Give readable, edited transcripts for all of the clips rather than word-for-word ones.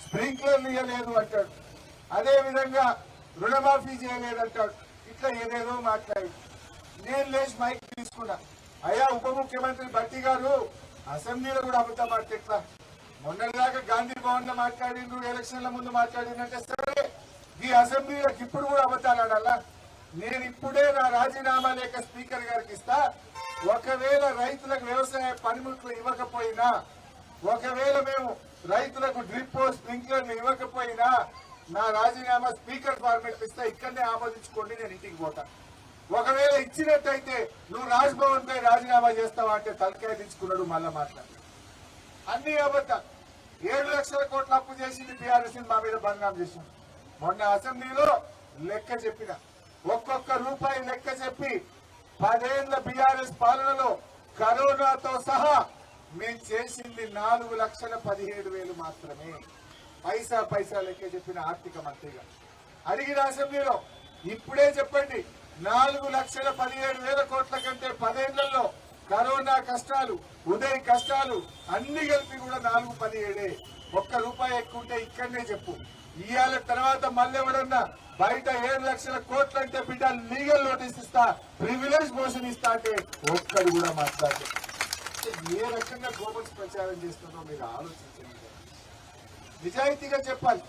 స్ప్రింక్లర్లు ఇవ్వలేదు అంటాడు, అదే విధంగా రుణమాఫీ చేయలేదంటాడు. ఇట్లా ఏదేదో మాట్లాడి నేను లేచి మైక్ తీసుకున్నా. అయ్యా ఉప ముఖ్యమంత్రి భట్టి గారు అసెంబ్లీలో కూడా అబద్ధం మాట ఎట్లా? మొన్నటిదాకా గాంధీ భవన్ లో మాట్లాడిండ్రు, ఎలక్షన్ల ముందు మాట్లాడిందంటే సరే, ఈ అసెంబ్లీలకు ఇప్పుడు కూడా అబద్ధాలు ఆడాలా? నేను ఇప్పుడే నా రాజీనామా లేఖ స్పీకర్ గారికి ఇస్తా. ఒకవేళ రైతులకు వ్యవసాయ పనిముట్లు ఇవ్వకపోయినా, ఒకవేళ మేము రైతులకు డ్రిప్ స్ప్రింక్లర్లు ఇవ్వకపోయినా నా రాజీనామా స్పీకర్ ఫార్మేట్ ఇస్తా, ఇక్కడనే ఆమోదించుకోండి, నేను ఇంటికి పోతా. ఒకవేళ ఇచ్చినట్టయితే నువ్వు రాజ్భవన్ పై రాజీనామా చేస్తావా అంటే తలకాయ దించుకున్నాడు. మళ్ళా మాట్లాడి అన్ని అబద్ధాలు. 7 లక్షల కోట్ల అప్పు చేసింది టీఆర్ఎస్, మా మీద బదనాం చేసింది. మొన్న అసెంబ్లీలో లెక్క చెప్పిన, ఒక్కొక్క రూపాయి లెక్క చెప్పి 10 ఏళ్ల బీఆర్ఎస్ పాలనలో కరోనాతో సహా మేము చేసింది 4,17,000 మాత్రమే. పైసా పైసా లెక్క చెప్పిన ఆర్థిక మంత్రిగా అడిగిన అసెంబ్లీలో, ఇప్పుడే చెప్పండి 4,17,000 కోట్ల కంటే 10 ఏళ్లలో కరోనా కష్టాలు, ఉదయ్ కష్టాలు అన్ని కలిపి కూడా 4,17,000. ఒక్క రూపాయి ఎక్కువ ఉంటే ఇక్కడనే చెప్పు. ఇవాళ తర్వాత మళ్ళీ ఎవరన్నా బయట 7 లక్షల కోట్లు అంటే బిడ్డ లీగల్ నోటీస్ ఇస్తా, ప్రివిలేజ్ మోషన్ ఇస్తా అంటే ఒక్కడు కూడా మాట్లాడలేదు. ఏ రకంగా గోబల్స్ ప్రచారం చేస్తుందో మీరు ఆలోచించండి. నిజాయితీగా చెప్పాలి.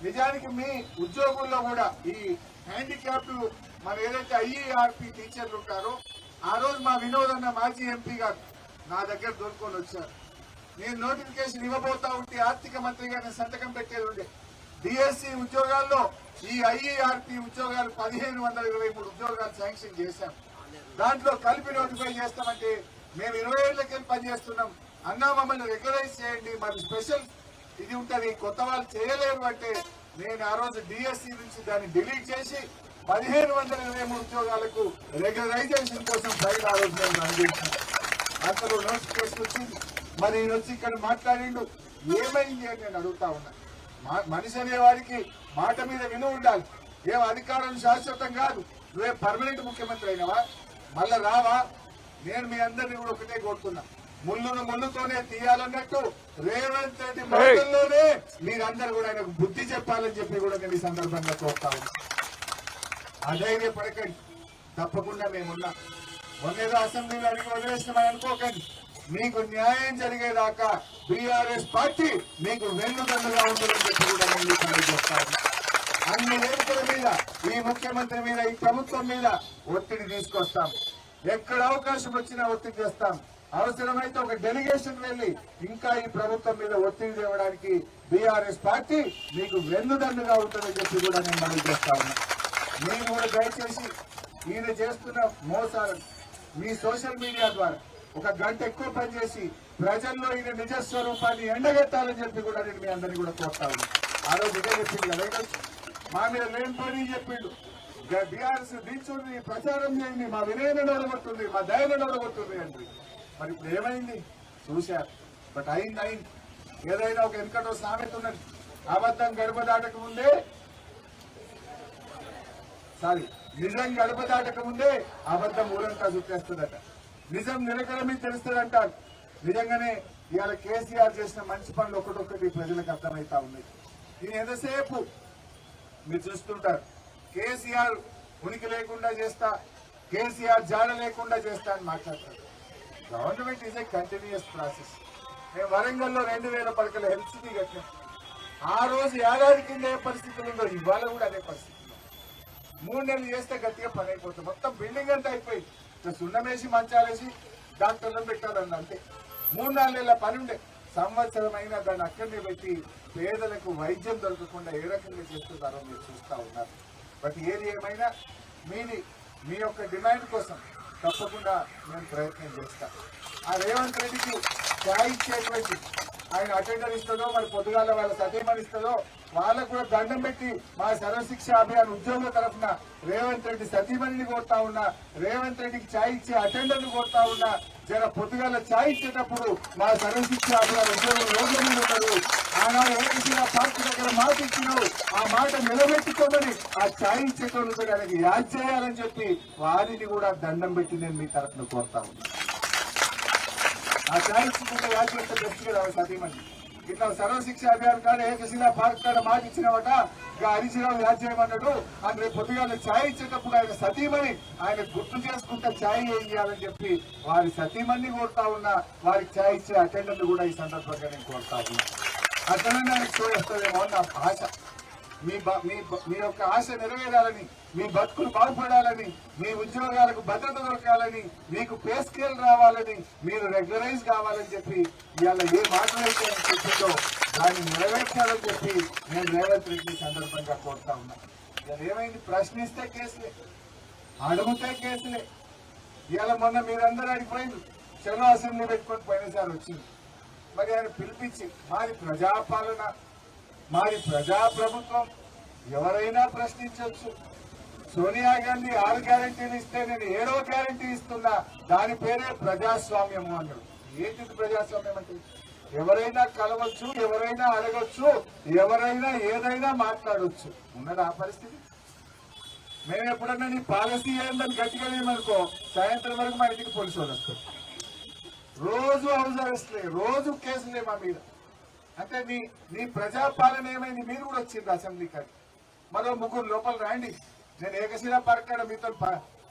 నిజానికి మీ ఉద్యోగుల్లో కూడా ఈ హ్యాండిక్యాప్డ్ మన ఏదైతే ఐఈఆర్పి టీచర్లు ఉంటారో, ఆ రోజు మా వినోద్ అన్న మాజీ ఎంపీ గారు నా దగ్గర దొరుకుని వచ్చారు. నేను నోటిఫికేషన్ ఇవ్వబోతా ఉంటే ఆర్థిక మంత్రిగా నేను సంతకం పెట్టేది ఉండే. డిఎస్సి ఉద్యోగాల్లో ఈ ఐఈఆర్పి ఉద్యోగాలు 1,523 ఉద్యోగాలు శాంక్షన్ చేశాం. దాంట్లో కలిపి నోటిఫై చేస్తామంటే మేము 20 ఏళ్లకెళ్ళి పనిచేస్తున్నాం అన్నా, మమ్మల్ని రెగ్యులరైజ్ చేయండి, మరి స్పెషల్ ఇది ఉంటది, కొత్త వాళ్ళు చేయలేరు అంటే నేను ఆ రోజు డిఎస్సి నుంచి దాన్ని డిలీట్ చేసి 1,523 ఉద్యోగాలకు రెగ్యులరైజేషన్ కోసం ఫైల్ ఆ రోజు నేను అందించాను. అంతలో నోటిఫికేషన్ వచ్చింది. మరి ఈయన వచ్చి ఇక్కడ మాట్లాడిండు, ఏమైంది అని నేను అడుగుతా ఉన్నా. మనిషి అనేవాడికి మాట మీద విలువ ఉండాలి. ఏం అధికారం శాశ్వతం కాదు. నువ్వే పర్మనెంట్ ముఖ్యమంత్రి అయినవా? మళ్ళా రావా? నేను మీ అందరినీ కూడా ఒకటే కోరుతున్నా, ముళ్ళును ముళ్ళుతోనే తీయాలన్నట్టు రేవంత్ రెడ్డి మాటల్లోనే మీరందరూ కూడా ఆయనకు బుద్ధి చెప్పాలని చెప్పి కూడా నేను ఈ సందర్భంగా కోరుతా ఉన్నా. అధైర్య పడకండి, తప్పకుండా మేమున్నా. మొన్నేదో అసెంబ్లీలో అడిగి వదిలేసినామని అనుకోకండి. మీకు న్యాయం జరిగేదాకా బీఆర్ఎస్ పార్టీ మీకు వెన్నుదన్నుగా ఉంటుందని చెప్పి కూడా నేను తెలియజేస్తాను. అన్ని వేదికల మీద ఈ ముఖ్యమంత్రి మీద, ఈ ప్రభుత్వం మీద ఒత్తిడి తీసుకొస్తాం. ఎక్కడ అవకాశం వచ్చినా ఒత్తిడి చేస్తాం. అవసరమైతే ఒక డెలిగేషన్ వెళ్లి ఇంకా ఈ ప్రభుత్వం మీద ఒత్తిడి తేవడానికి బీఆర్ఎస్ పార్టీ మీకు వెన్నుదన్నుగా ఉంటుందని చెప్పి కూడా నేను మనవి చేస్తా ఉన్నా. మీరు కూడా దయచేసి ఈయన చేస్తున్న మోసాలను మీ సోషల్ మీడియా ద్వారా 1 గంట ఎక్కువ పనిచేసి ప్రజల్లో ఈయన నిజస్వరూపాన్ని ఎండగట్టాలని చెప్పి కూడా నేను మీ అందరినీ కూడా కోరుతా ఉన్నా. ఆ రోజు ఇదే చెప్పింది కదా, మా మీద లేని పని చెప్పిండు. బీఆర్ఎస్ దించుంది, ప్రచారం చేయండి, మా వినయను నడగొట్టుంది, మా దయను నడగొట్టుంది అండి. మరి ఇప్పుడు ఏమైంది చూశారు. బట్ అయింది. ఏదైనా ఒక వెనుకటో సామెత ఉన్నది, అబద్ధం గడప దాటక ముందే నిజం గడప దాటక ముందే అబద్ధం ఊరంతా చుట్టేస్తుందట. నిజం నిలకడమే తెలుస్తుందంటారు. నిజంగానే ఇవాళ కేసీఆర్ చేసిన మంచి పనులు ఒకటొక్కటి ప్రజలకు అర్థమవుతా ఉన్నాయి. దీని ఎంతసేపు మీరు చూస్తుంటారు, కేసీఆర్ ఉనికి లేకుండా చేస్తా, కేసీఆర్ జాడ లేకుండా చేస్తా అని మాట్లాడతారు. Government is a continuous process. మేము వరంగల్లో 2,000 పడకల హెల్త్ సిటీ కట్టాం. ఆ రోజు ఏడాది కింద ఏ పరిస్థితులు ఉందో ఇవాళ కూడా అదే పరిస్థితులు. 3 నెలలు చేస్తే గట్టిగా పని అయిపోతుంది. మొత్తం బిల్డింగ్ అంతా అయిపోయి సున్నమేసి మంచాలేసి డాక్టర్లను పెట్టాలన్న అంతే. 3-4 నెలల పని ఉండే. సంవత్సరం అయినా దాన్ని అక్కడనే పెట్టి పేదలకు వైద్యం దొరకకుండా ఏ రకంగా చేస్తున్నారో మీరు చూస్తా ఉన్నారు. బట్ ఏది ఏమైనా మీ యొక్క డిమాండ్ కోసం తప్పకుండా నేను ప్రయత్నం చేస్తాను. ఆ రేవంత్ రెడ్డికి ఛాయ్ ఇచ్చేటువంటి ఆయన అటెండర్ ఇస్తుందో, మరి పొద్దుగాల వాళ్ళ సతీమణి ఇస్తుందో, వాళ్ళకు కూడా దండం పెట్టి మా సర్వశిక్ష అభియాన్ ఉద్యోగుల తరఫున రేవంత్ రెడ్డి సతీమణిని కోరుతా ఉన్నా, రేవంత్ రెడ్డికి ఛాయ్ ఇచ్చే అటెండర్ ని కోరుతా ఉన్నా, జర పొద్దుగాల ఛాయ్ ఇచ్చేటప్పుడు మా సర్వశిక్ష అభియాన్ ఉద్యోగులు రోడ్ల మీద ఉంటారు. ఆనాడు ఏకశిలా పార్టీ దగ్గర మాట ఇచ్చినావు, ఆ మాట నిలబెట్టుకోమని ఆ ఛాయ్ ఇచ్చేటోళ్ళతో ఆయనకి యాద్ చేయాలని చెప్పి వారిని కూడా దండం పెట్టి నేను మీ తరఫున కోరుతా ఉన్నా. ఆ ఛాయ్ ఇచ్చుకుంటే యాద్ చేస్తే బెస్ట్ కదా సతీమణి. ఇట్లా సర్వశిక్ష అభియాన్ కాడ ఏకశిలా పార్క్ కాడ మాట ఇచ్చినవట ఇక హరీశ్రావు యాద్ చేయమన్నాడు అని రేపు పొద్దుగా ఛాయ్ ఇచ్చేటప్పుడు ఆయన సతీమణి ఆయన గుర్తు చేసుకుంటే ఛాయ్ ఇయ్యాలని చెప్పి వారి సతీమణి కోరుతా ఉన్నా వారికి ఛాయ్ ఇచ్చే అటెండర్లు కూడా ఈ సందర్భంగా నేను కోరుతా ఉన్నా. అట్లనే ఆయనకు చూడేస్తుందేమో నా ఆశ. మీ యొక్క ఆశ నెరవేరాలని, మీ బతుకులు బాగుపడాలని, మీ ఉద్యోగాలకు భద్రత దొరకాలని, మీకు పే స్కేల్ రావాలని, మీరు రెగ్యులరైజ్ కావాలని చెప్పి ఇవాళ ఏ మాటలైతే చెప్పిందో దాన్ని నెరవేర్చాలని చెప్పి నేను రేవంత్ రెడ్డి సందర్భంగా కోరుతా ఉన్నా. ఇవాళ ఏమైంది? ప్రశ్నిస్తే కేసులే, అడుగుతే కేసులే. ఇవాళ మొన్న మీరందరూ అడిగిపోయింది చలో అసెంబ్లీ పెట్టుకొని పోయినసారి వచ్చింది. మరి ఆయన పిలిపించి మాది ప్రజాపాలన, మాది ప్రజాప్రభుత్వం, ఎవరైనా ప్రశ్నించవచ్చు. సోనియా గాంధీ 6 గ్యారెంటీలు ఇస్తే నేను 7వ గ్యారెంటీ ఇస్తున్నా, దాని పేరే ప్రజాస్వామ్యము అన్నాడు. ఏంటిది ప్రజాస్వామ్యం అంటే? ఎవరైనా కలవచ్చు, ఎవరైనా అడగొచ్చు, ఎవరైనా ఏదైనా మాట్లాడవచ్చు. ఉన్నది ఆ పరిస్థితి? మేము ఎప్పుడన్నా నీ పాలసీ ఏందని గట్టిగా లేమనుకో సాయంత్రం వరకు మా ఇంటికి పోలీసు వాళ్ళు వస్తారు. రోజు హౌస్ అరెస్ట్లే, రోజు కేసులే మా మీద. అంటే నీ ప్రజాపాలన ఏమైంది? మీరు కూడా వచ్చింది అసెంబ్లీ కాడి, మరో 3 లోపల రాండి. నేను ఏకశిలా పరకాడ మీతో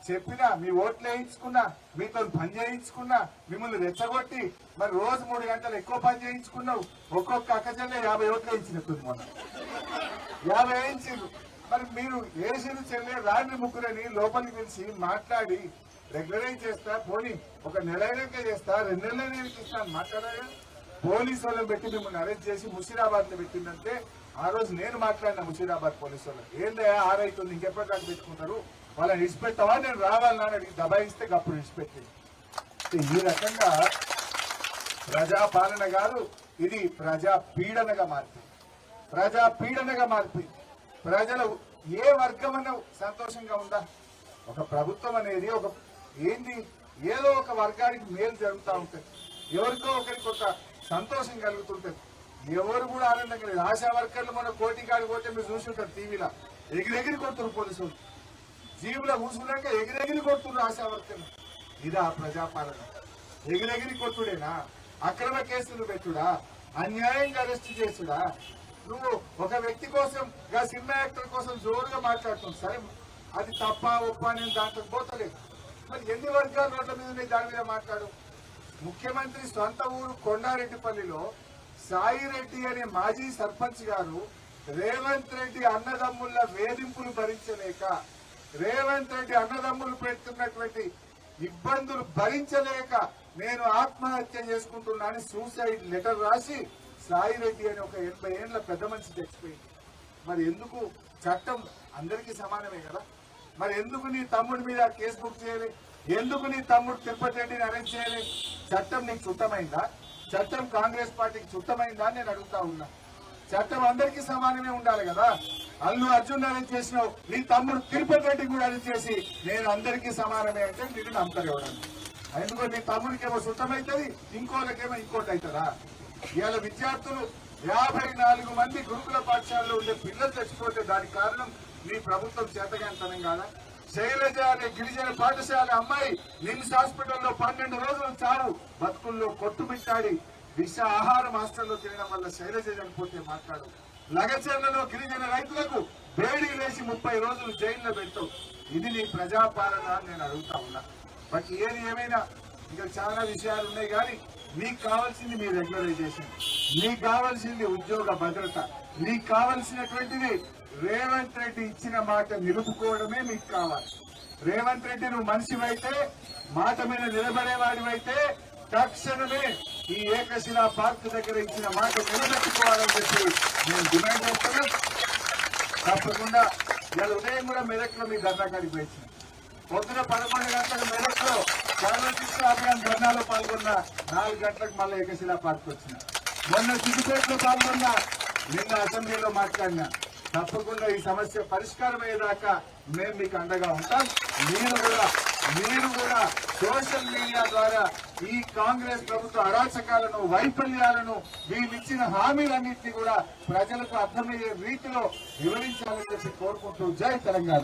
చెప్పినా, మీ ఓట్లు వేయించుకున్నా, మీతో పని చేయించుకున్నా, మిమ్మల్ని రెచ్చగొట్టి మరి రోజు 3 గంటలు ఎక్కువ పని చేయించుకున్నావు. ఒక్కొక్క అక్కచెల్లె 50 ఓట్లు వేయించినట్టుంది. మొన్న 50 వేయించారు. మరి మీరు వేసిన చెల్లె రాని ముగ్గురని లోపలికి పిలిచి మాట్లాడి రెగ్యులరైజ్ చేస్తా, పోనీ 1 నెల అయినాక చేస్తా, 2 నెలలు నేను ఇస్తాను మాట్లాడాలి. పోలీసు వాళ్ళని పెట్టి మిమ్మల్ని అరెస్ట్ చేసి ముషీరాబాద్ లో పెట్టిందంటే ఆ రోజు నేను మాట్లాడిన ముషీరాబాద్ పోలీసు వాళ్ళకి, ఏందయ్యా 6 అవుతుంది ఇంకెప్పటిదాకా పెట్టుకుంటారు, వాళ్ళని విడిచిపెట్టావా, నేను రావాలని అడిగి దబాయిస్తే అప్పుడు విడిచిపెట్టింది. ఈ రకంగా ప్రజాపాలన కాదు, ఇది ప్రజా పీడనగా మారిపోయింది. ప్రజా పీడనగా మారిపోయింది. ప్రజలు ఏ వర్గం అన్న సంతోషంగా ఉందా? ఒక ప్రభుత్వం అనేది ఒక ఏంది, ఏదో ఒక వర్గానికి మేలు జరుగుతూ ఉంటుంది, ఎవరికో ఒకరికి ఒక సంతోషం కలుగుతుంటది, ఎవరు కూడా ఆనందంగా లేదు. ఆశా వర్కర్లు మన కోటి కాడికి పోతే మీరు చూసుంటారు టీవీలో, ఎగిరెగిరి కొడుతున్నారు పోలీసులు, జీవులో కూసుకున్నాక ఎగిరెగిరి కొడుతున్నారు ఆశా వర్కర్లు. ఇదా ప్రజాపాలన? ఎగిరెగిరి కొట్టుడేనా? అక్రమ కేసులు పెట్టుడా? అన్యాయంగా అరెస్ట్ చేసుడా? నువ్వు ఒక వ్యక్తి కోసం, సినిమా యాక్టర్ కోసం జోరుగా మాట్లాడుతున్నావు, సరే అది తప్ప ఒప్ప నేను దాంట్లో పోతలేదు. మరి ఎన్ని వర్గాల రోడ్ల మీద దాని మీద మాట్లాడు? ముఖ్యమంత్రి సొంత ఊరు కొండారెడ్డిపల్లిలో సాయిరెడ్డి అనే మాజీ సర్పంచ్ గారు రేవంత్ రెడ్డి అన్నదమ్ముల వేధింపులు భరించలేక, రేవంత్ రెడ్డి అన్నదమ్ములు పెడుతున్నటువంటి ఇబ్బందులు భరించలేక నేను ఆత్మహత్య చేసుకుంటున్నానని సూసైడ్ లెటర్ రాసి సాయిరెడ్డి అని ఒక 80 ఏళ్ల పెద్ద మనిషి చచ్చిపోయింది. మరి ఎందుకు? చట్టం అందరికీ సమానమే కదా. మరి ఎందుకు నీ తమ్ముడి మీద కేసు బుక్ చేయలేదు? ఎందుకు నీ తమ్ముడు తిరుపతి రెడ్డిని అరెస్ట్ చేయలేదు? చట్టం నీకు చుట్టమైందా? చట్టం కాంగ్రెస్ పార్టీకి చుట్టమైందా అని నేను అడుగుతా ఉన్నా. చట్టం అందరికీ సమానమే ఉండాలి కదా. అల్లు అర్జున్ అరెస్ట్ చేసినావు, నీ తమ్ముడు తిరుపతి రెడ్డి కూడా అరెస్ట్ చేసి నేను అందరికీ సమానమే అంటే నేను నమ్మకం ఇవ్వడానికి. ఎందుకో నీ తమ్ముడికేమో చుట్టమవుతుంది, ఇంకోళ్ళకేమో ఇంకోటి అవుతుందా? ఇవాళ విద్యార్థులు 54 మంది గురుకుల పాఠశాలలో ఉండే పిల్లలు చచ్చిపోతే దానికి కారణం నీ ప్రభుత్వం చేతగానితనం కాదా? శైలజ అనే గిరిజన పాఠశాల అమ్మాయి నిమ్స్ హాస్పిటల్లో 12 రోజులు చావు బతుకుల్లో కొట్టుమిట్టాడి విష ఆహారం హాస్టల్లో తినడం వల్ల శైలజ చనిపోతే మాట్లాడు. లగచర్లలో గిరిజన రైతులకు వేడి వేసి 30 రోజులు జైల్లో పెట్టావు. ఇది నీ ప్రజాపాలన నేను అడుగుతా ఉన్నా. బట్ ఏది ఏమైనా ఇంకా చాలా విషయాలు ఉన్నాయి, కానీ మీకు కావాల్సింది మీ రెగ్యులరైజేషన్, మీకు కావాల్సింది ఉద్యోగ భద్రత, మీకు కావాల్సినటువంటిది రేవంత్ రెడ్డి ఇచ్చిన మాట నిలుపుకోవడమే మీకు కావాలి. రేవంత్ రెడ్డి నువ్వు మనిషివైతే, మాట మీద నిలబడేవాడివైతే తక్షణమే ఈ ఏకశిలా పార్క్ దగ్గర ఇచ్చిన మాట నిలబెట్టుకోవాలని చెప్పి నేను డిమాండ్ చేస్తున్నా. తప్పకుండా ఇవాళ ఉదయం కూడా మెదక్లో మీ ధర్నాకాడికి వచ్చింది. పొద్దున 11 గంటలకు మెదక్లో సర్వశిక్ష అభియాన్ ధర్నాలో పాల్గొన్న, 4 గంటలకు మళ్ళీ ఏకశిలా పార్క్ వచ్చిన. మొన్న సిద్దిపేటలో పాల్గొన్నా, నిన్న అసెంబ్లీలో మాట్లాడినా. తప్పకుండా ఈ సమస్య పరిష్కారం అయ్యేదాకా మేము మీకు అండగా ఉంటాం. మీరు కూడా సోషల్ మీడియా ద్వారా ఈ కాంగ్రెస్ ప్రభుత్వ అరాచకాలను, వైఫల్యాలను, వీళ్ళిచ్చిన హామీలన్నింటినీ కూడా ప్రజలకు అర్థమయ్యే రీతిలో వివరించాలని చెప్పి కోరుకుంటూ జై తెలంగాణ.